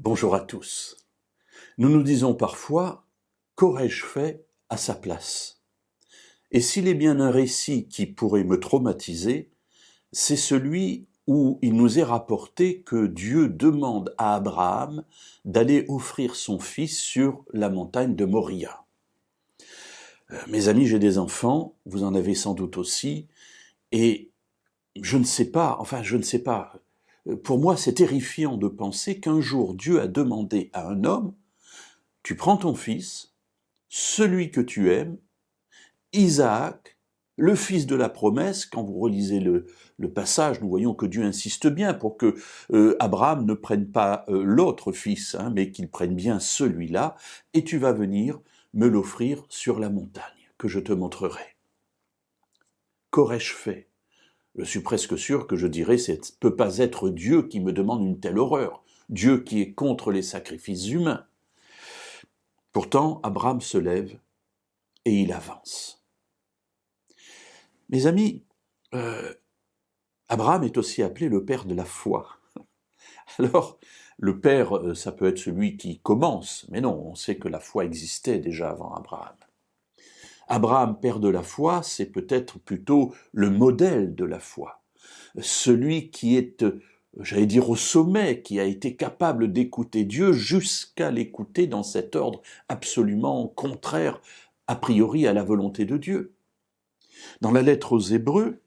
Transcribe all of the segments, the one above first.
Bonjour à tous. Nous nous disons parfois, qu'aurais-je fait à sa place? Et s'il est bien un récit qui pourrait me traumatiser, c'est celui où il nous est rapporté que Dieu demande à Abraham d'aller offrir son fils sur la montagne de Moria. Mes amis, j'ai des enfants, vous en avez sans doute aussi, et je ne sais pas, pour moi c'est terrifiant de penser qu'un jour Dieu a demandé à un homme, tu prends ton fils, celui que tu aimes, Isaac, le fils de la promesse. Quand vous relisez le passage, nous voyons que Dieu insiste bien pour que Abraham ne prenne pas l'autre fils, mais qu'il prenne bien celui-là, et tu vas venir me l'offrir sur la montagne que je te montrerai. Qu'aurais-je fait? Je suis presque sûr que je dirais, ce ne peut pas être Dieu qui me demande une telle horreur, Dieu qui est contre les sacrifices humains. Pourtant, Abraham se lève et il avance. Mes amis, Abraham est aussi appelé le père de la foi. Alors, le père, ça peut être celui qui commence, mais non, on sait que la foi existait déjà avant Abraham. Abraham, père de la foi, c'est peut-être plutôt le modèle de la foi. Celui qui est, j'allais dire, au sommet, qui a été capable d'écouter Dieu jusqu'à l'écouter dans cet ordre absolument contraire, a priori, à la volonté de Dieu. Dans la lettre aux Hébreux,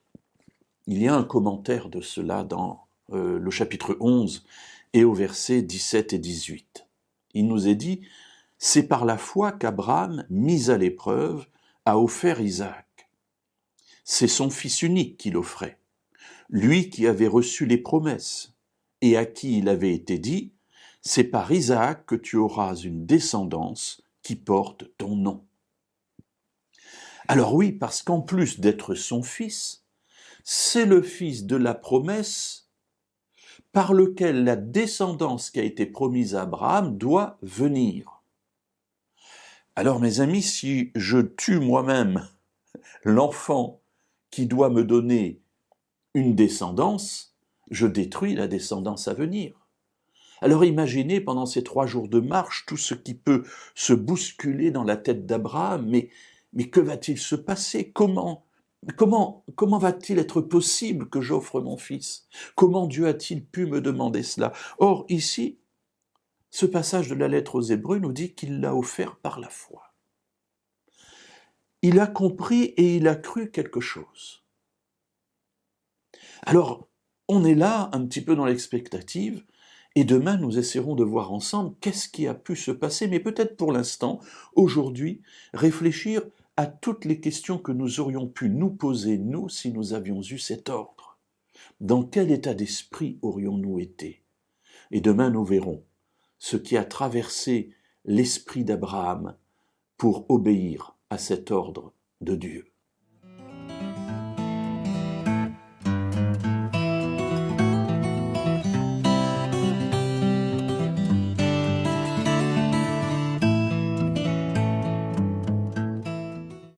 il y a un commentaire de cela dans le chapitre 11 et au verset 17 et 18. Il nous est dit, « C'est par la foi qu'Abraham, mis à l'épreuve, a offert Isaac. C'est son fils unique qu'il offrait, lui qui avait reçu les promesses, et à qui il avait été dit, « C'est par Isaac que tu auras une descendance qui porte ton nom. » Alors oui, parce qu'en plus d'être son fils, c'est le fils de la promesse par lequel la descendance qui a été promise à Abraham doit venir. Alors mes amis, si je tue moi-même l'enfant qui doit me donner une descendance, je détruis la descendance à venir. Alors imaginez pendant ces 3 jours de marche tout ce qui peut se bousculer dans la tête d'Abraham, mais que va-t-il se passer? Comment va-t-il être possible que j'offre mon fils? Comment Dieu a-t-il pu me demander cela? Or, ici, ce passage de la lettre aux Hébreux nous dit qu'il l'a offert par la foi. Il a compris et il a cru quelque chose. Alors, on est là, un petit peu dans l'expectative, et demain, nous essaierons de voir ensemble qu'est-ce qui a pu se passer, mais peut-être pour l'instant, aujourd'hui, réfléchir à toutes les questions que nous aurions pu nous poser, nous, si nous avions eu cet ordre. Dans quel état d'esprit aurions-nous été? Et demain, nous verrons ce qui a traversé l'esprit d'Abraham pour obéir à cet ordre de Dieu.